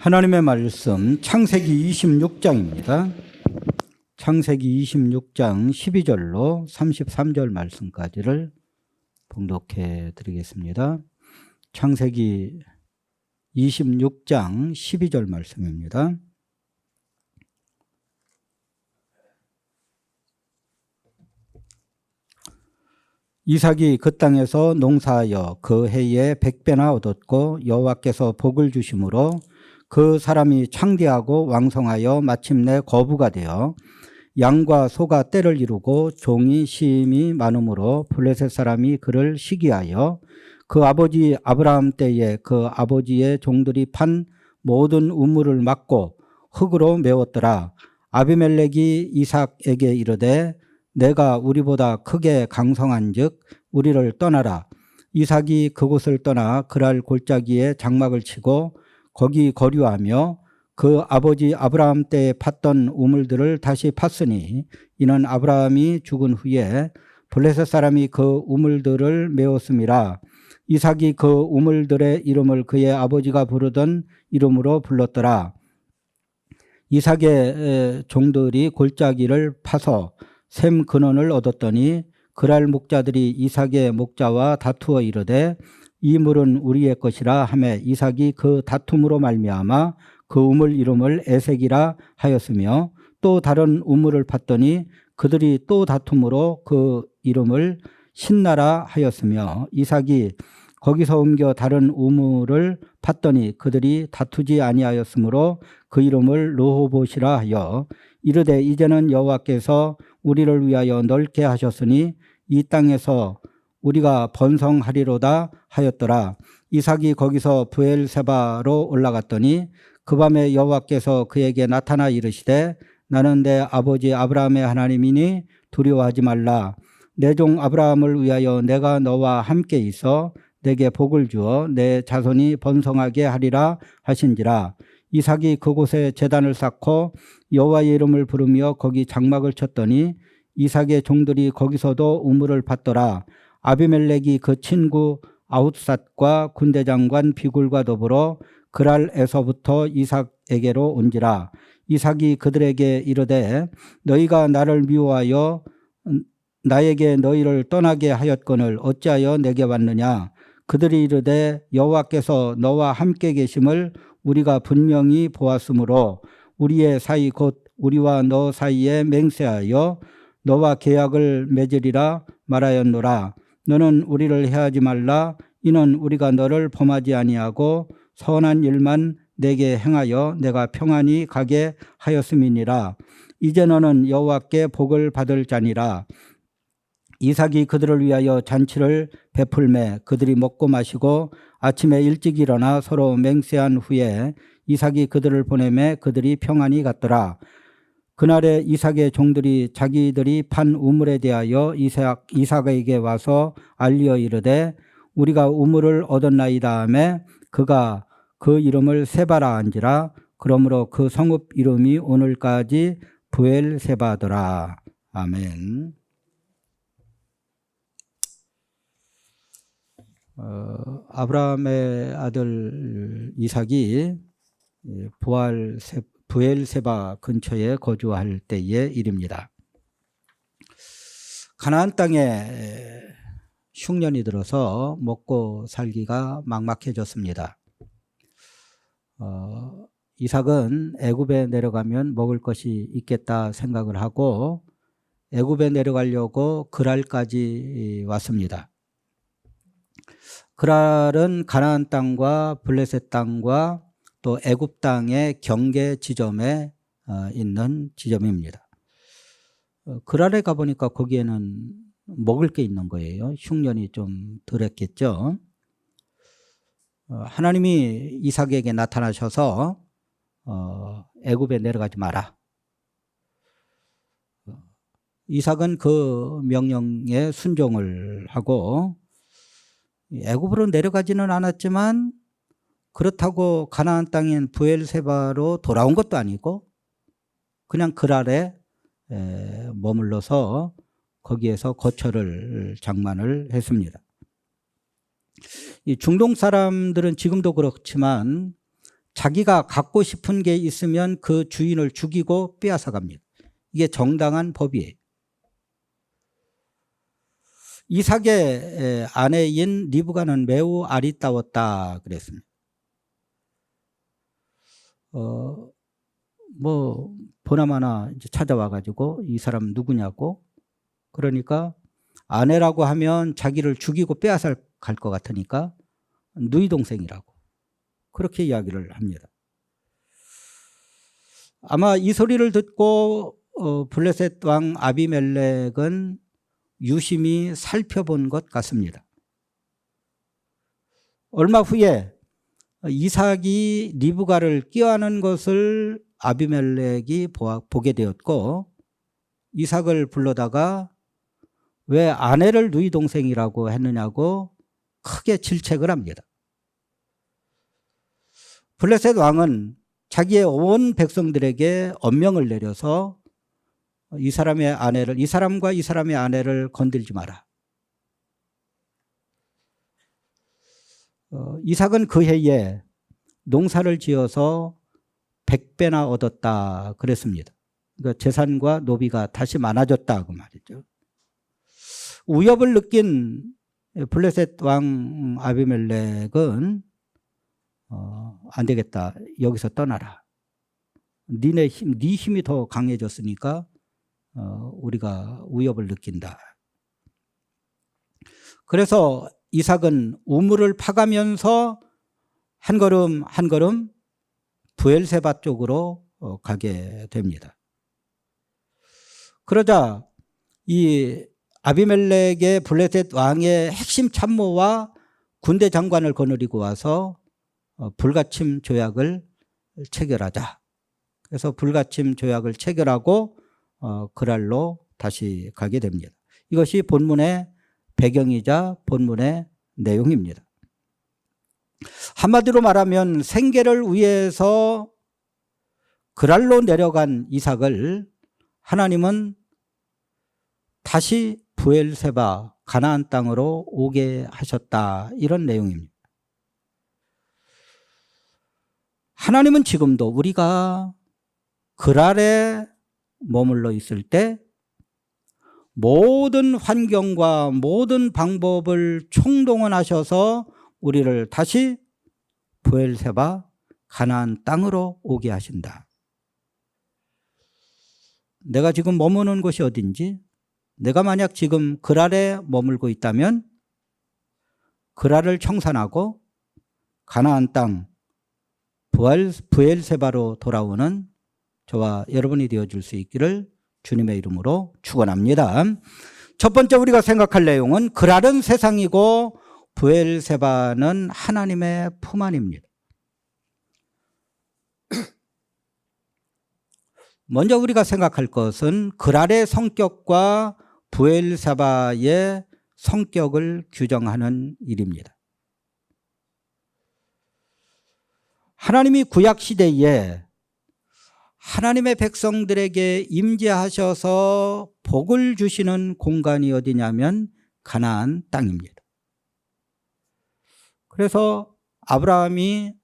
하나님의 말씀 창세기 26장입니다. 창세기 26장 12절로 33절 말씀까지를 봉독해 드리겠습니다. 창세기 26장 12절 말씀입니다. 이삭이 그 땅에서 농사하여 그 해에 100배나 얻었고 여호와께서 복을 주심으로 그 사람이 창대하고 왕성하여 마침내 거부가 되어 양과 소가 떼를 이루고 종이 시임이 많으므로 블레셋 사람이 그를 시기하여 그 아버지 아브라함 때에 그 아버지의 종들이 판 모든 우물을 막고 흙으로 메웠더라. 아비멜렉이 이삭에게 이르되 내가 우리보다 크게 강성한즉 우리를 떠나라. 이삭이 그곳을 떠나 그랄 골짜기에 장막을 치고 거기 거류하며 그 아버지 아브라함 때에 팠던 우물들을 다시 팠으니 이는 아브라함이 죽은 후에 블레셋 사람이 그 우물들을 메웠음이라. 이삭이 그 우물들의 이름을 그의 아버지가 부르던 이름으로 불렀더라. 이삭의 종들이 골짜기를 파서 샘 근원을 얻었더니 그랄 목자들이 이삭의 목자와 다투어 이르되 이 물은 우리의 것이라 하매 이삭이 그 다툼으로 말미암아 그 우물 이름을 에색이라 하였으며 또 다른 우물을 팠더니 그들이 또 다툼으로 그 이름을 신나라 하였으며 이삭이 거기서 옮겨 다른 우물을 팠더니 그들이 다투지 아니하였으므로 그 이름을 르호봇이라 하여 이르되 이제는 여호와께서 우리를 위하여 넓게 하셨으니 이 땅에서 우리가 번성하리로다 하였더라. 이삭이 거기서 브엘세바로 올라갔더니 그 밤에 여호와께서 그에게 나타나 이르시되 나는 내 아버지 아브라함의 하나님이니 두려워하지 말라. 내 종 아브라함을 위하여 내가 너와 함께 있어 내게 복을 주어 내 자손이 번성하게 하리라 하신지라. 이삭이 그곳에 제단을 쌓고 여호와의 이름을 부르며 거기 장막을 쳤더니 이삭의 종들이 거기서도 우물을 팠더라. 아비멜렉이 그 친구 아웃삿과 군대장관 비굴과 더불어 그랄에서부터 이삭에게로 온지라. 이삭이 그들에게 이르되 너희가 나를 미워하여 나에게 너희를 떠나게 하였거늘 어찌하여 내게 왔느냐. 그들이 이르되 여호와께서 너와 함께 계심을 우리가 분명히 보았으므로 우리의 사이 곧 우리와 너 사이에 맹세하여 너와 계약을 맺으리라 말하였노라. 너는 우리를 해하지 말라. 이는 우리가 너를 범하지 아니하고 선한 일만 내게 행하여 내가 평안히 가게 하였음이니라. 이제 너는 여호와께 복을 받을 자니라. 이삭이 그들을 위하여 잔치를 베풀매 그들이 먹고 마시고 아침에 일찍 일어나 서로 맹세한 후에 이삭이 그들을 보내매 그들이 평안히 갔더라. 그날에 이삭의 종들이 자기들이 판 우물에 대하여 이삭에게 와서 알리어 이르되 우리가 우물을 얻었나이다 하매 그가 그 이름을 세바라 한지라. 그러므로 그 성읍 이름이 오늘까지 브엘세바더라. 아멘. 아브라함의 아들 이삭이 브엘세바 근처에 거주할 때의 일입니다. 가나안 땅에 흉년이 들어서 먹고 살기가 막막해졌습니다. 이삭은 애굽에 내려가면 먹을 것이 있겠다 생각을 하고 애굽에 내려가려고 그랄까지 왔습니다. 그랄은 가나안 땅과 블레셋 땅과 또 애굽 땅의 경계 지점에 있는 지점입니다. 그랄에 가보니까 거기에는 먹을 게 있는 거예요. 흉년이 좀 덜했겠죠. 하나님이 이삭에게 나타나셔서 애굽에 내려가지 마라. 이삭은 그 명령에 순종을 하고 애굽으로 내려가지는 않았지만 그렇다고 가나안 땅인 브엘세바로 돌아온 것도 아니고 그냥 그랄에 머물러서 거기에서 거처를 장만을 했습니다. 이 중동 사람들은 지금도 그렇지만 자기가 갖고 싶은 게 있으면 그 주인을 죽이고 빼앗아 갑니다. 이게 정당한 법이에요. 이삭의 아내인 리브가는 매우 아리따웠다 그랬습니다. 보나마나 이제 찾아와가지고 이 사람 누구냐고, 그러니까 아내라고 하면 자기를 죽이고 빼앗아 갈 것 같으니까 누이 동생이라고 그렇게 이야기를 합니다. 아마 이 소리를 듣고 블레셋 왕 아비멜렉은 유심히 살펴본 것 같습니다. 얼마 후에 이삭이 리브가를 껴안은 것을 아비멜렉이 보게 되었고, 이삭을 불러다가 왜 아내를 누이 동생이라고 했느냐고 크게 질책을 합니다. 블레셋 왕은 자기의 온 백성들에게 엄명을 내려서 이 사람과 이 사람의 아내를 건들지 마라. 이삭은 그 해에 농사를 지어서 100배나 얻었다 그랬습니다. 그러니까 재산과 노비가 다시 많아졌다 그 말이죠. 위협을 느낀 블레셋 왕 아비멜렉은 안 되겠다. 여기서 떠나라. 네 힘이 더 강해졌으니까 우리가 위협을 느낀다. 그래서 이삭은 우물을 파가면서 한 걸음 한 걸음 브엘세바 쪽으로 가게 됩니다. 그러자 이 아비멜렉의 블레셋 왕의 핵심 참모와 군대 장관을 거느리고 와서 불가침 조약을 체결하자. 그래서 불가침 조약을 체결하고 그랄로 다시 가게 됩니다. 이것이 본문의 배경이자 본문의 내용입니다. 한마디로 말하면 생계를 위해서 그랄로 내려간 이삭을 하나님은 다시 브엘세바 가나안 땅으로 오게 하셨다, 이런 내용입니다. 하나님은 지금도 우리가 그랄에 머물러 있을 때 모든 환경과 모든 방법을 총동원하셔서 우리를 다시 브엘세바 가나안 땅으로 오게 하신다. 내가 지금 머무는 곳이 어딘지, 내가 만약 지금 그랄에 머물고 있다면 그랄을 청산하고 가나안 땅 브엘세바로 돌아오는 저와 여러분이 되어줄 수 있기를 주님의 이름으로 축원합니다. 첫 번째 우리가 생각할 내용은 그랄은 세상이고 브엘세바는 하나님의 품 안입니다. 먼저 우리가 생각할 것은 그랄의 성격과 브엘세바의 성격을 규정하는 일입니다. 하나님이 구약시대에 하나님의 백성들에게 임재하셔서 복을 주시는 공간이 어디냐면 가나안 땅입니다. 그래서 아브라함이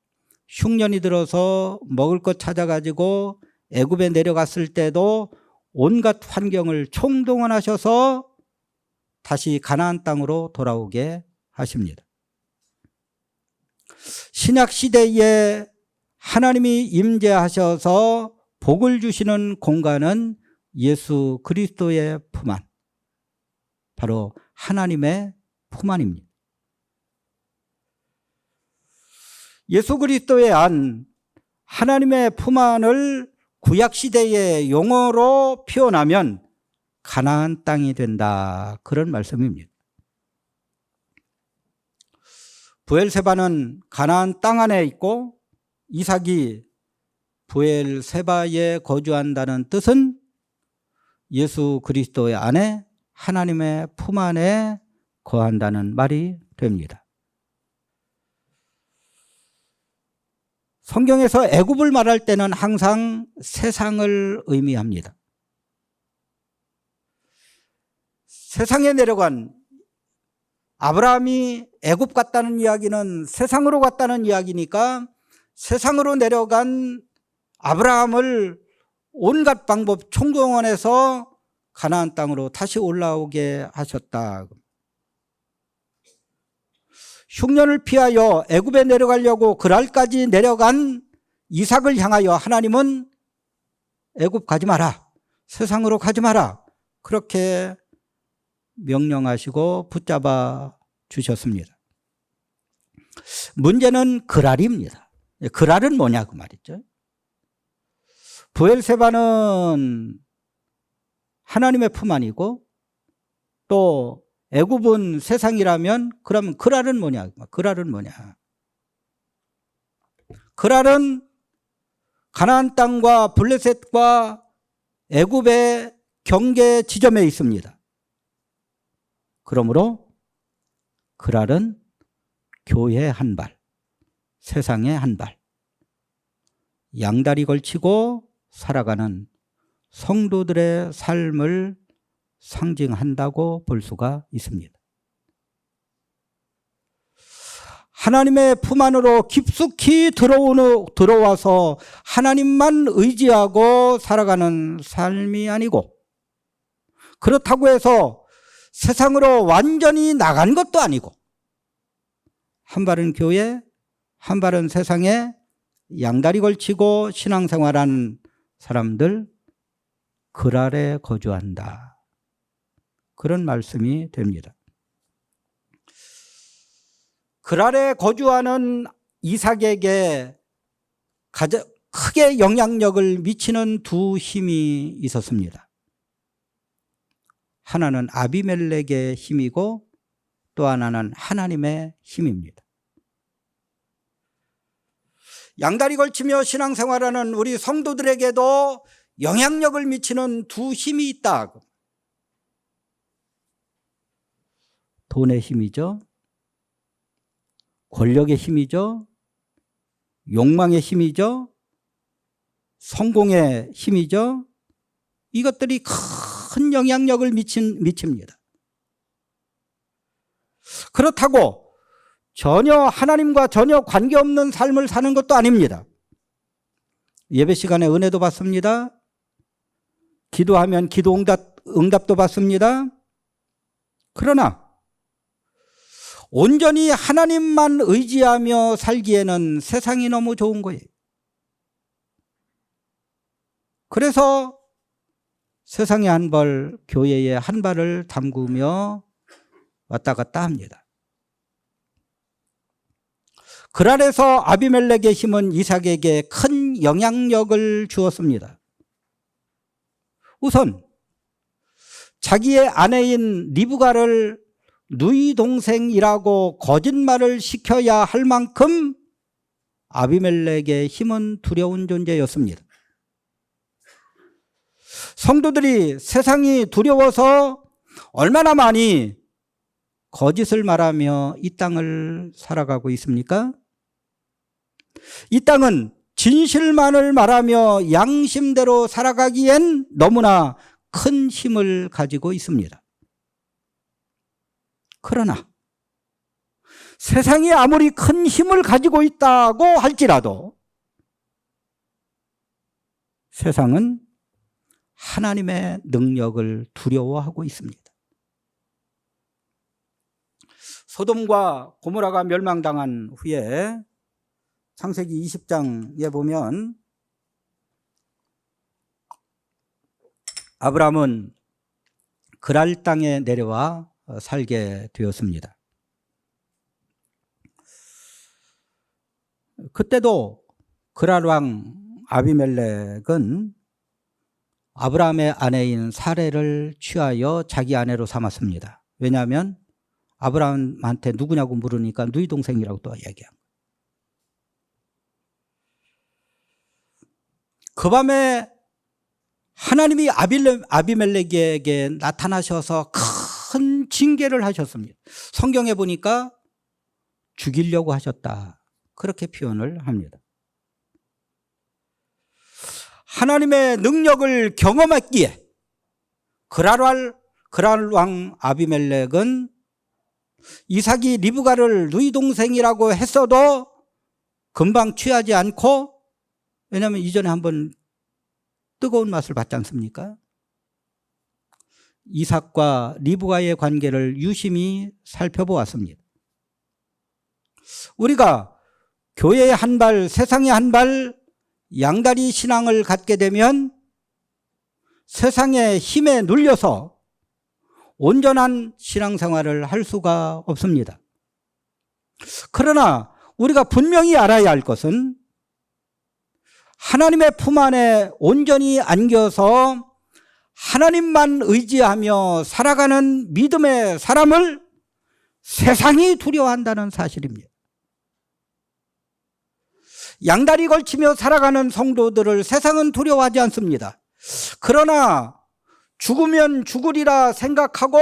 흉년이 들어서 먹을 것 찾아가지고 애굽에 내려갔을 때도 온갖 환경을 총동원하셔서 다시 가나안 땅으로 돌아오게 하십니다. 신약 시대에 하나님이 임재하셔서 복을 주시는 공간은 예수 그리스도의 품 안, 바로 하나님의 품 안입니다. 예수 그리스도의 안, 하나님의 품 안을 구약시대의 용어로 표현하면 가나안 땅이 된다, 그런 말씀입니다. 브엘세바는 가나안 땅 안에 있고 이삭이 브엘세바에 거주한다는 뜻은 예수 그리스도의 안에 하나님의 품 안에 거한다는 말이 됩니다. 성경에서 애굽을 말할 때는 항상 세상을 의미합니다. 세상에 내려간 아브라함이 애굽 갔다는 이야기는 세상으로 갔다는 이야기니까 세상으로 내려간 아브라함을 온갖 방법 총동원해서 가나안 땅으로 다시 올라오게 하셨다. 흉년을 피하여 애굽에 내려가려고 그랄까지 내려간 이삭을 향하여 하나님은 애굽 가지 마라, 세상으로 가지 마라, 그렇게 명령하시고 붙잡아 주셨습니다. 문제는 그랄입니다. 그랄은 뭐냐 그 말이죠. 브엘세바는 하나님의 품 안이고 또 애굽은 세상이라면 그러면 그랄은 뭐냐? 그랄은 뭐냐? 그랄은 가나안 땅과 블레셋과 애굽의 경계 지점에 있습니다. 그러므로 그랄은 교회 한 발, 세상에 한 발, 양다리 걸치고 살아가는 성도들의 삶을 상징한다고 볼 수가 있습니다. 하나님의 품 안으로 깊숙이 들어와서 하나님만 의지하고 살아가는 삶이 아니고, 그렇다고 해서 세상으로 완전히 나간 것도 아니고, 한 발은 교회, 한 발은 세상에 양다리 걸치고 신앙생활하는 사람들, 그랄에 거주한다, 그런 말씀이 됩니다. 그랄에 거주하는 이삭에게 가장 크게 영향력을 미치는 두 힘이 있었습니다. 하나는 아비멜렉의 힘이고 또 하나는 하나님의 힘입니다. 양다리 걸치며 신앙생활하는 우리 성도들에게도 영향력을 미치는 두 힘이 있다. 돈의 힘이죠. 권력의 힘이죠. 욕망의 힘이죠. 성공의 힘이죠. 이것들이 큰 영향력을 미칩니다. 그렇다고 전혀 하나님과 전혀 관계없는 삶을 사는 것도 아닙니다. 예배 시간에 은혜도 받습니다. 기도하면 기도 응답도 받습니다. 그러나 온전히 하나님만 의지하며 살기에는 세상이 너무 좋은 거예요. 그래서 세상에 한 발, 교회에 한 발을 담그며 왔다 갔다 합니다. 그랄에서 아비멜렉의 힘은 이삭에게 큰 영향력을 주었습니다. 우선 자기의 아내인 리브가를 누이 동생이라고 거짓말을 시켜야 할 만큼 아비멜렉의 힘은 두려운 존재였습니다. 성도들이 세상이 두려워서 얼마나 많이 거짓을 말하며 이 땅을 살아가고 있습니까? 이 땅은 진실만을 말하며 양심대로 살아가기엔 너무나 큰 힘을 가지고 있습니다. 그러나 세상이 아무리 큰 힘을 가지고 있다고 할지라도 세상은 하나님의 능력을 두려워하고 있습니다. 소돔과 고모라가 멸망당한 후에 창세기 20장에 보면 아브라함은 그랄 땅에 내려와 살게 되었습니다. 그때도 그랄 왕 아비멜렉은 아브라함의 아내인 사레를 취하여 자기 아내로 삼았습니다. 왜냐하면 아브라함한테 누구냐고 물으니까 누이 동생이라고 또 얘기합니다. 그 밤에 하나님이 아비멜렉에게 나타나셔서 큰 징계를 하셨습니다. 성경에 보니까 죽이려고 하셨다, 그렇게 표현을 합니다. 하나님의 능력을 경험했기에 그랄 왕 아비멜렉은 이삭이 리브가를 누이 동생이라고 했어도 금방 취하지 않고, 왜냐하면 이전에 한번 뜨거운 맛을 봤지 않습니까? 이삭과 리브가의 관계를 유심히 살펴보았습니다. 우리가 교회의 한 발, 세상의 한 발, 양다리 신앙을 갖게 되면 세상의 힘에 눌려서 온전한 신앙생활을 할 수가 없습니다. 그러나 우리가 분명히 알아야 할 것은 하나님의 품 안에 온전히 안겨서 하나님만 의지하며 살아가는 믿음의 사람을 세상이 두려워한다는 사실입니다. 양다리 걸치며 살아가는 성도들을 세상은 두려워하지 않습니다. 그러나 죽으면 죽으리라 생각하고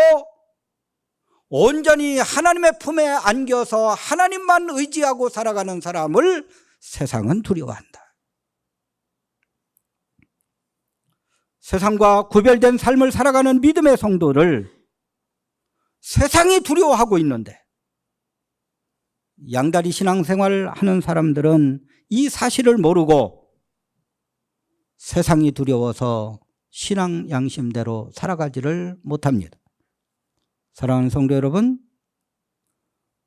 온전히 하나님의 품에 안겨서 하나님만 의지하고 살아가는 사람을 세상은 두려워한다. 세상과 구별된 삶을 살아가는 믿음의 성도를 세상이 두려워하고 있는데, 양다리 신앙생활을 하는 사람들은 이 사실을 모르고 세상이 두려워서 신앙 양심대로 살아가지를 못합니다. 사랑하는 성도 여러분,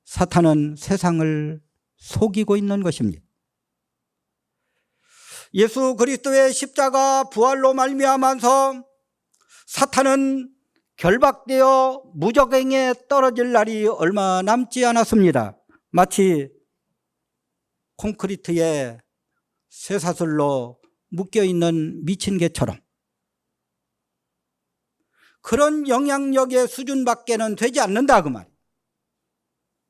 사탄은 세상을 속이고 있는 것입니다. 예수 그리스도의 십자가 부활로 말미암아서 사탄은 결박되어 무적행에 떨어질 날이 얼마 남지 않았습니다. 마치 콘크리트에 쇠사슬로 묶여있는 미친 개처럼 그런 영향력의 수준밖에는 되지 않는다 그 말이에요.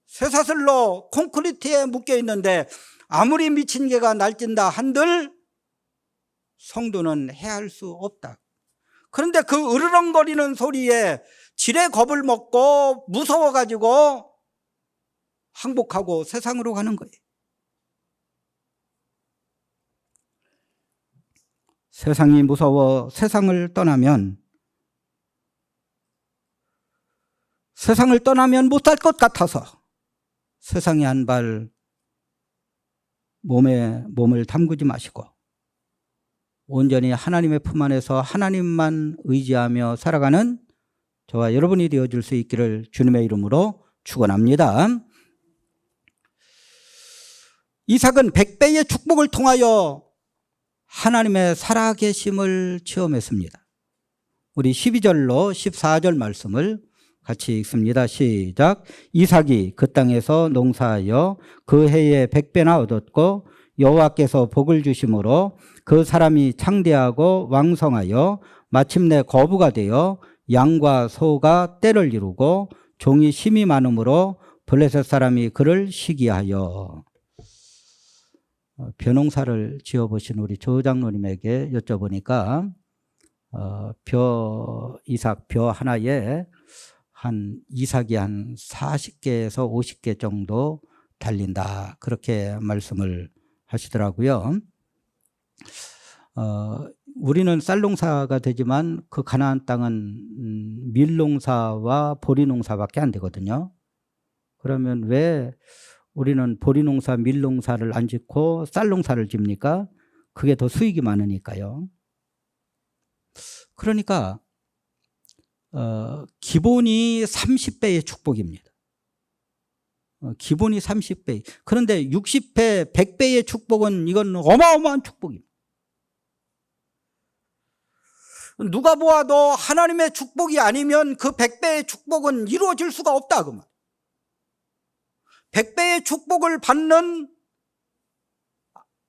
쇠사슬로 콘크리트에 묶여있는데 아무리 미친 개가 날뛴다 한들 성도는 해할 수 없다. 그런데 그 으르렁거리는 소리에 지레 겁을 먹고 무서워가지고 항복하고 세상으로 가는 거예요. 세상이 무서워 세상을 떠나면 못 살 것 같아서 세상에 한 발 몸을 담그지 마시고 온전히 하나님의 품 안에서 하나님만 의지하며 살아가는 저와 여러분이 되어줄 수 있기를 주님의 이름으로 축원합니다. 이삭은 100배의 축복을 통하여 하나님의 살아계심을 체험했습니다. 우리 12절로 14절 말씀을 같이 읽습니다. 시작. 이삭이 그 땅에서 농사하여 그 해에 100배나 얻었고 여호와께서 복을 주심으로 그 사람이 창대하고 왕성하여 마침내 거부가 되어 양과 소가 떼를 이루고 종이 심이 많음으로 블레셋 사람이 그를 시기하여. 벼농사를 지어보신 우리 조 장로님에게 여쭤보니까 이삭 벼 하나에 이삭이 한 40개에서 50개 정도 달린다, 그렇게 말씀을 하시더라고요. 우리는 쌀농사가 되지만 그 가나안 땅은 밀농사와 보리농사밖에 안 되거든요. 그러면 왜 우리는 보리농사, 밀농사를 안 짓고 쌀농사를 집니까? 그게 더 수익이 많으니까요. 그러니까 기본이 30배의 축복입니다. 기본이 30배. 그런데 60배, 100배의 축복은 이건 어마어마한 축복입니다. 누가 보아도 하나님의 축복이 아니면 그 100배의 축복은 이루어질 수가 없다 그 말. 100배의 축복을 받는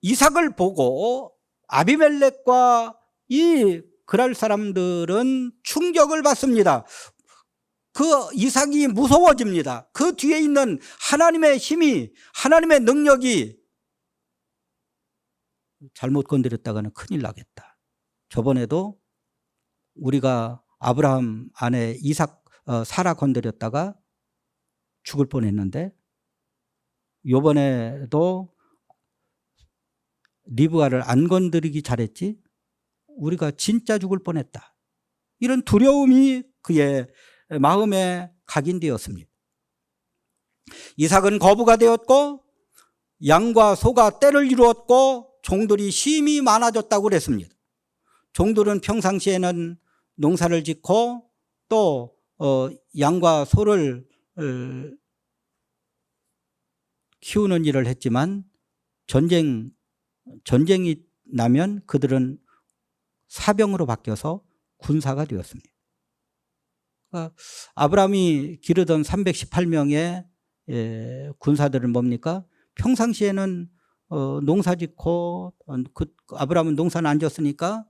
이삭을 보고 아비멜렉과 이 그랄 사람들은 충격을 받습니다. 그 이삭이 무서워집니다. 그 뒤에 있는 하나님의 힘이, 하나님의 능력이 잘못 건드렸다가는 큰일 나겠다. 저번에도 우리가 아브라함 아내 사라 건드렸다가 죽을 뻔했는데, 이번에도 리브가를 안 건드리기 잘했지 우리가 진짜 죽을 뻔했다. 이런 두려움이 그의 마음에 각인되었습니다. 이삭은 거부가 되었고 양과 소가 때를 이루었고 종들이 심히 많아졌다고 그랬습니다. 종들은 평상시에는 농사를 짓고 또 양과 소를 키우는 일을 했지만 전쟁이 나면 그들은 사병으로 바뀌어서 군사가 되었습니다. 그러니까 아브라함이 기르던 318명의 군사들은 뭡니까? 평상시에는 농사 짓고 아브라함은 농사는 안 지었으니까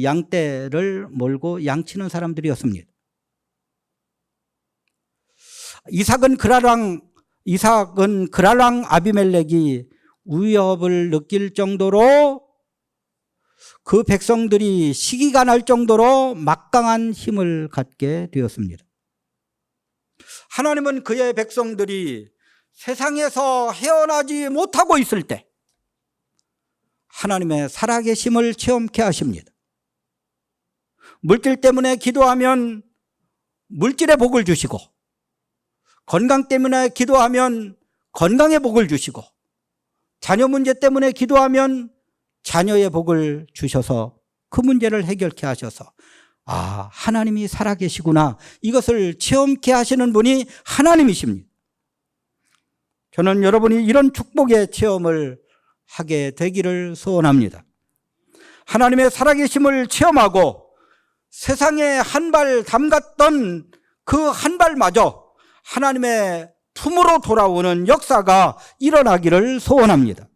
양떼를 몰고 양치는 사람들이었습니다. 이삭은 그랄왕 아비멜렉이 위협을 느낄 정도로 그 백성들이 시기가 날 정도로 막강한 힘을 갖게 되었습니다. 하나님은 그의 백성들이 세상에서 헤어나지 못하고 있을 때 하나님의 살아계심을 체험케 하십니다. 물질 때문에 기도하면 물질의 복을 주시고, 건강 때문에 기도하면 건강의 복을 주시고, 자녀 문제 때문에 기도하면 자녀의 복을 주셔서 그 문제를 해결케 하셔서 하나님이 살아계시구나, 이것을 체험케 하시는 분이 하나님이십니다. 저는 여러분이 이런 축복의 체험을 하게 되기를 소원합니다. 하나님의 살아계심을 체험하고 세상에 한 발 담갔던 그 한 발마저 하나님의 품으로 돌아오는 역사가 일어나기를 소원합니다.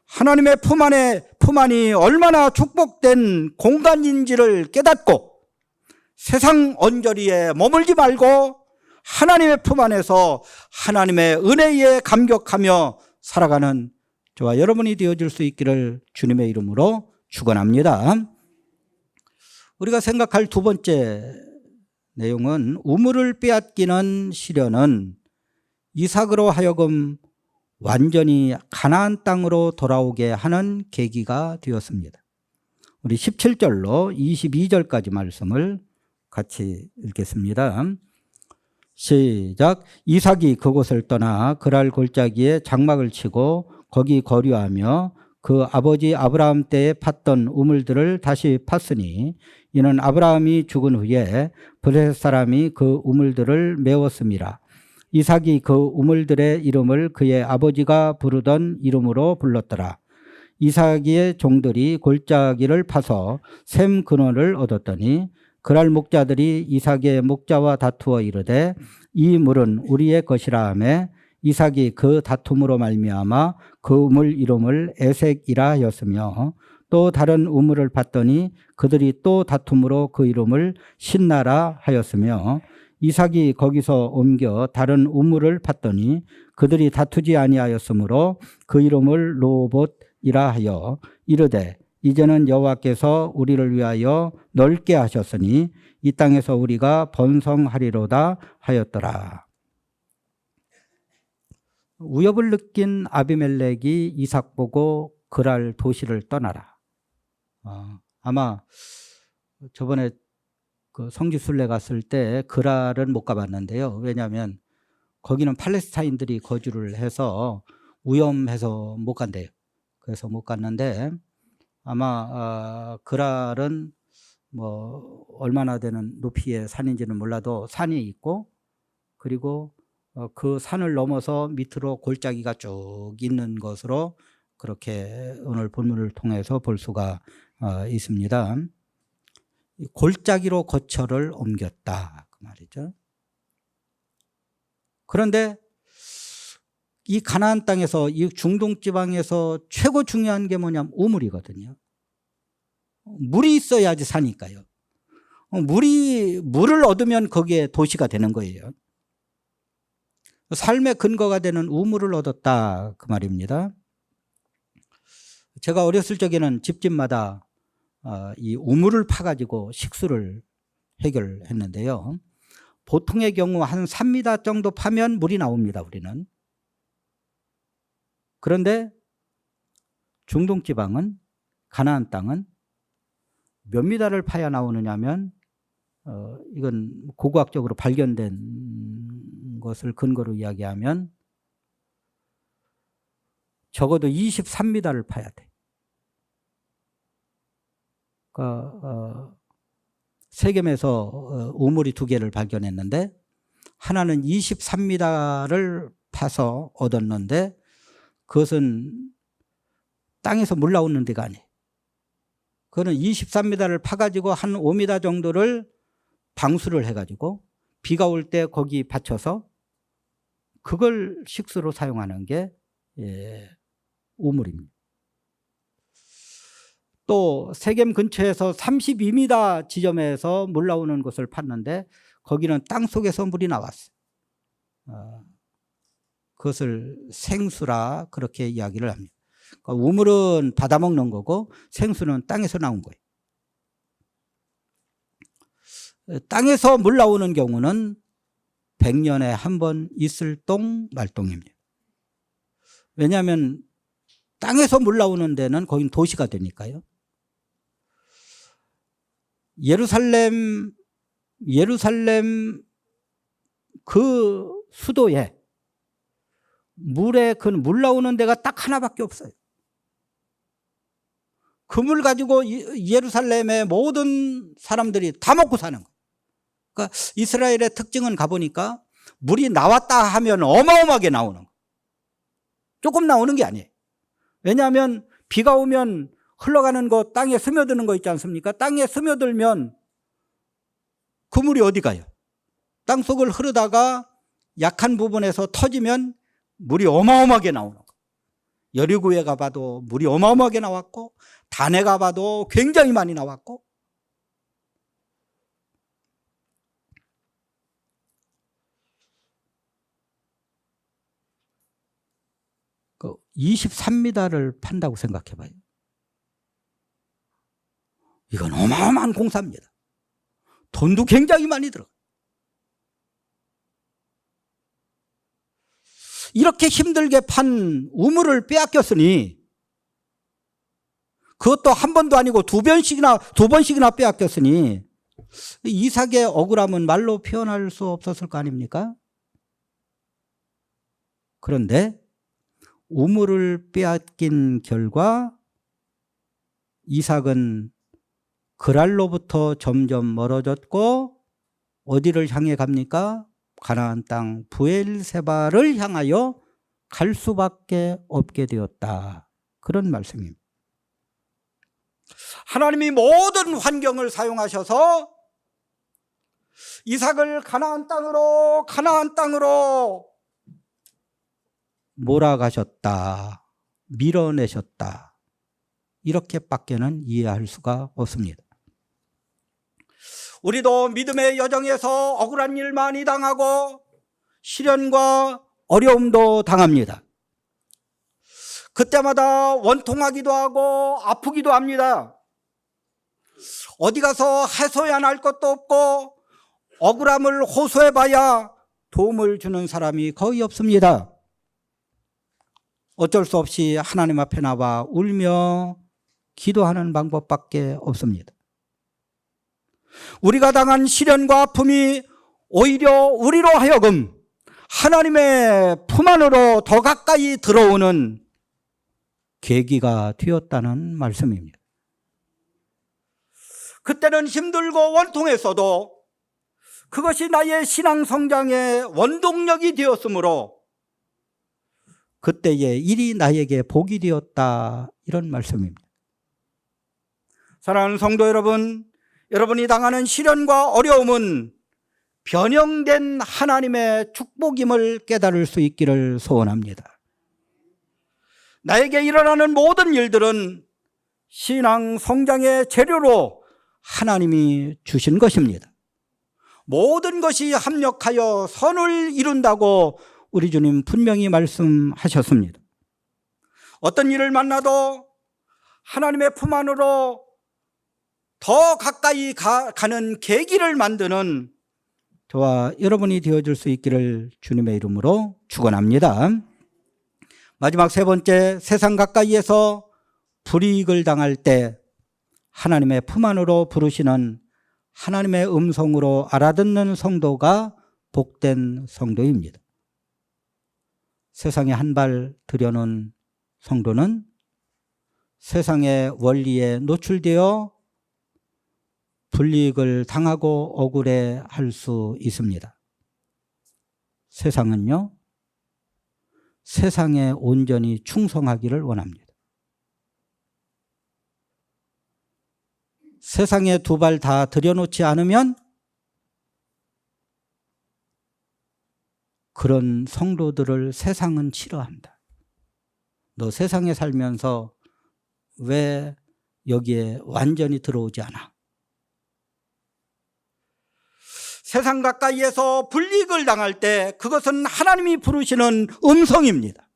하나님의 품 안이 얼마나 축복된 공간인지를 깨닫고 세상 언저리에 머물지 말고 하나님의 품 안에서 하나님의 은혜에 감격하며 살아가는 저와 여러분이 되어줄 수 있기를 주님의 이름으로 축원합니다. 우리가 생각할 두 번째 내용은 우물을 빼앗기는 시련은 이삭으로 하여금 완전히 가나안 땅으로 돌아오게 하는 계기가 되었습니다. 우리 17절로 22절까지 말씀을 같이 읽겠습니다. 시작. 이삭이 그곳을 떠나 그랄 골짜기에 장막을 치고 거기 거류하며 그 아버지 아브라함 때에 팠던 우물들을 다시 팠으니 이는 아브라함이 죽은 후에 브레셋 사람이 그 우물들을 메웠습니다. 이삭이 그 우물들의 이름을 그의 아버지가 부르던 이름으로 불렀더라. 이삭의 종들이 골짜기를 파서 샘 근원을 얻었더니 그랄 목자들이 이삭의 목자와 다투어 이르되 이 물은 우리의 것이라 하매 이삭이 그 다툼으로 말미암아 그 우물 이름을 에색이라 하였으며 또 다른 우물을 팠더니 그들이 또 다툼으로 그 이름을 신나라 하였으며 이삭이 거기서 옮겨 다른 우물을 팠더니 그들이 다투지 아니하였으므로 그 이름을 로봇이라 하여 이르되 이제는 여호와께서 우리를 위하여 넓게 하셨으니 이 땅에서 우리가 번성하리로다 하였더라. 위협을 느낀 아비멜렉이 이삭 보고 그랄 도시를 떠나라. 아마 저번에 그 성지순례 갔을 때 그랄은 못 가봤는데요. 왜냐하면 거기는 팔레스타인들이 거주를 해서 위험해서 못 간대요. 그래서 못 갔는데 아마 그랄은 뭐 얼마나 되는 높이의 산인지는 몰라도 산이 있고 그리고 그 산을 넘어서 밑으로 골짜기가 쭉 있는 것으로 그렇게 오늘 본문을 통해서 볼 수가 있습니다. 골짜기로 거처를 옮겼다 그 말이죠. 그런데 이 가나안 땅에서 이 중동 지방에서 최고 중요한 게 뭐냐면 우물이거든요. 물이 있어야지 사니까요. 물을 얻으면 거기에 도시가 되는 거예요. 삶의 근거가 되는 우물을 얻었다 그 말입니다. 제가 어렸을 적에는 집집마다 이 우물을 파가지고 식수를 해결했는데요. 보통의 경우 한 3m 정도 파면 물이 나옵니다. 우리는. 그런데 중동 지방은 가나안 땅은 몇 미터를 파야 나오느냐면 이건 고고학적으로 발견된 것을 근거로 이야기하면 적어도 23m를 파야 돼. 그러니까 세겜에서 우물이 2개를 발견했는데 하나는 23m를 파서 얻었는데 그것은 땅에서 물 나오는 데가 아니에요. 그거는 23m를 파가지고 한 5m 정도를 방수를 해가지고 비가 올 때 거기 받쳐서 그걸 식수로 사용하는 게 우물입니다. 또 세겜 근처에서 32m 지점에서 물 나오는 곳을 팠는데 거기는 땅속에서 물이 나왔어요. 그것을 생수라 그렇게 이야기를 합니다. 그러니까 우물은 받아먹는 거고 생수는 땅에서 나온 거예요. 땅에서 물 나오는 경우는 100년에 한 번 있을 똥 말똥입니다. 왜냐하면 땅에서 물 나오는 데는 거긴 도시가 되니까요. 예루살렘 그 수도에 물 나오는 데가 딱 하나밖에 없어요. 그 물 가지고 예루살렘의 모든 사람들이 다 먹고 사는 거예요. 그러니까 이스라엘의 특징은 가보니까 물이 나왔다 하면 어마어마하게 나오는 거예요. 조금 나오는 게 아니에요. 왜냐하면 비가 오면 흘러가는 거 땅에 스며드는 거 있지 않습니까? 땅에 스며들면 그 물이 어디 가요? 땅속을 흐르다가 약한 부분에서 터지면 물이 어마어마하게 나오는 거예요. 여리고에 가봐도 물이 어마어마하게 나왔고 단에 가봐도 굉장히 많이 나왔고 그 23m를 판다고 생각해 봐요. 이건 어마어마한 공사입니다. 돈도 굉장히 많이 들어가요. 이렇게 힘들게 판 우물을 빼앗겼으니 그것도 한 번도 아니고 두 번씩이나 빼앗겼으니 이삭의 억울함은 말로 표현할 수 없었을 거 아닙니까? 그런데 우물을 빼앗긴 결과 이삭은 그랄로부터 점점 멀어졌고 어디를 향해 갑니까? 가나안 땅 브엘세바를 향하여 갈 수밖에 없게 되었다. 그런 말씀입니다. 하나님이 모든 환경을 사용하셔서 이삭을 가나안 땅으로 몰아가셨다. 밀어내셨다. 이렇게밖에는 이해할 수가 없습니다. 우리도 믿음의 여정에서 억울한 일 많이 당하고 시련과 어려움도 당합니다. 그때마다 원통하기도 하고 아프기도 합니다. 어디 가서 해소해낼 것도 없고 억울함을 호소해봐야 도움을 주는 사람이 거의 없습니다. 어쩔 수 없이 하나님 앞에 나와 울며 기도하는 방법밖에 없습니다. 우리가 당한 시련과 아픔이 오히려 우리로 하여금 하나님의 품 안으로 더 가까이 들어오는 계기가 되었다는 말씀입니다. 그때는 힘들고 원통했어도 그것이 나의 신앙 성장의 원동력이 되었으므로 그때의 일이 나에게 복이 되었다. 이런 말씀입니다. 사랑하는 성도 여러분, 여러분이 당하는 시련과 어려움은 변형된 하나님의 축복임을 깨달을 수 있기를 소원합니다. 나에게 일어나는 모든 일들은 신앙 성장의 재료로 하나님이 주신 것입니다. 모든 것이 합력하여 선을 이룬다고 우리 주님 분명히 말씀하셨습니다. 어떤 일을 만나도 하나님의 품 안으로 더 가까이 가는 계기를 만드는 저와 여러분이 되어줄 수 있기를 주님의 이름으로 축원합니다. 마지막 세 번째, 세상 가까이에서 불이익을 당할 때 하나님의 품 안으로 부르시는 하나님의 음성으로 알아듣는 성도가 복된 성도입니다. 세상에 한 발 들여놓은 성도는 세상의 원리에 노출되어 불이익을 당하고 억울해할 수 있습니다. 세상은요, 세상에 온전히 충성하기를 원합니다. 세상에 두 발 다 들여놓지 않으면 그런 성도들을 세상은 싫어한다. 너 세상에 살면서 왜 여기에 완전히 들어오지 않아? 세상 가까이에서 불이익을 당할 때 그것은 하나님이 부르시는 음성입니다.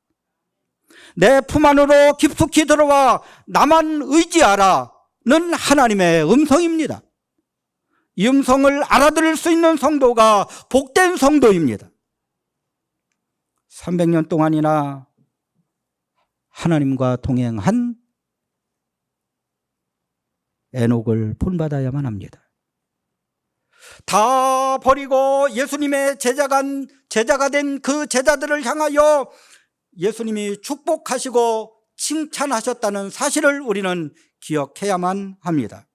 내 품 안으로 깊숙이 들어와 나만 의지하라는 하나님의 음성입니다. 이 음성을 알아들을 수 있는 성도가 복된 성도입니다. 300년 동안이나 하나님과 동행한 에녹을 본받아야만 합니다. 다 버리고 예수님의 제자가 된 그 제자들을 향하여 예수님이 축복하시고 칭찬하셨다는 사실을 우리는 기억해야만 합니다.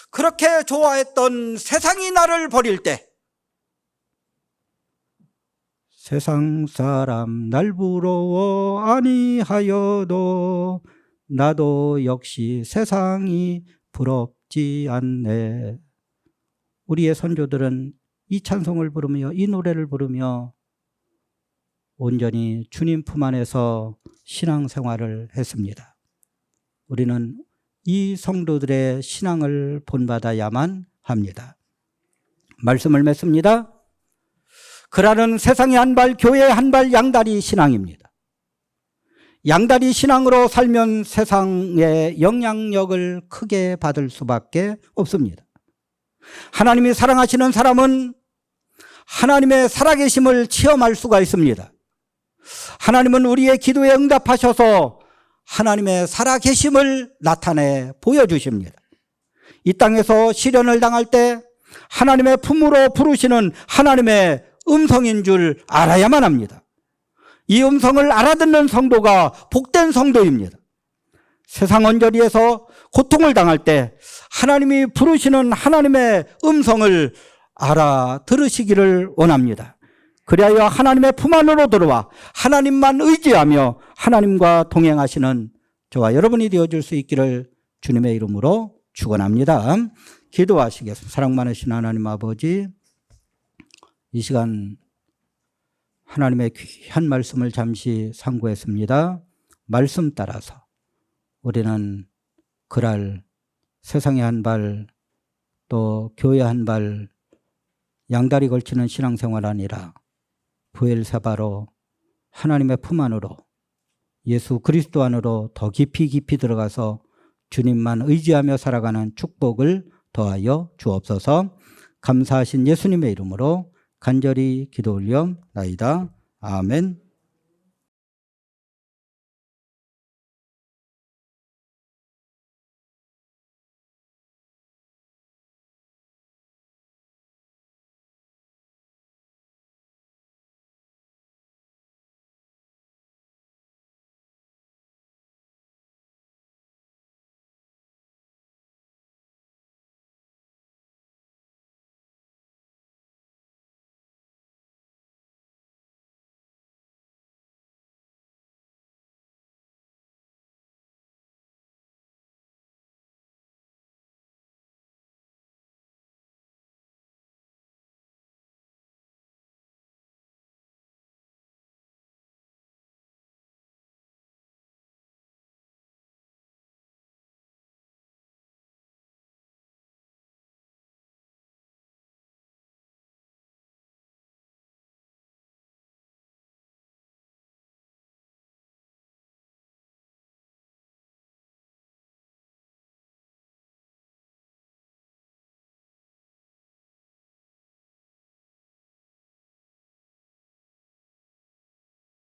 그렇게 좋아했던 세상이 나를 버릴 때, 세상 사람 날 부러워 아니하여도 나도 역시 세상이 부럽지 않네. 우리의 선조들은 이 찬송을 부르며 이 노래를 부르며 온전히 주님 품 안에서 신앙생활을 했습니다. 우리는 이 성도들의 신앙을 본받아야만 합니다. 말씀을 맺습니다. 그라는 세상의 한 발, 교회의 한 발, 양다리 신앙입니다. 양다리 신앙으로 살면 세상의 영향력을 크게 받을 수밖에 없습니다. 하나님이 사랑하시는 사람은 하나님의 살아계심을 체험할 수가 있습니다. 하나님은 우리의 기도에 응답하셔서 하나님의 살아계심을 나타내 보여주십니다. 이 땅에서 시련을 당할 때 하나님의 품으로 부르시는 하나님의 음성인 줄 알아야만 합니다. 이 음성을 알아듣는 성도가 복된 성도입니다. 세상 언저리에서 고통을 당할 때 하나님이 부르시는 하나님의 음성을 알아들으시기를 원합니다. 그리하여 하나님의 품 안으로 들어와 하나님만 의지하며 하나님과 동행하시는 저와 여러분이 되어줄 수 있기를 주님의 이름으로 축원합니다. 기도하시겠습니다. 사랑 많으신 하나님 아버지, 이 시간 하나님의 귀한 말씀을 잠시 상고했습니다. 말씀 따라서 우리는 그랄 세상에 한 발, 또 교회 한 발, 양다리 걸치는 신앙생활 아니라 부엘세바로 하나님의 품 안으로 예수 그리스도 안으로 더 깊이 들어가서 주님만 의지하며 살아가는 축복을 더하여 주옵소서. 감사하신 예수님의 이름으로 간절히 기도 올려나이다. 아멘.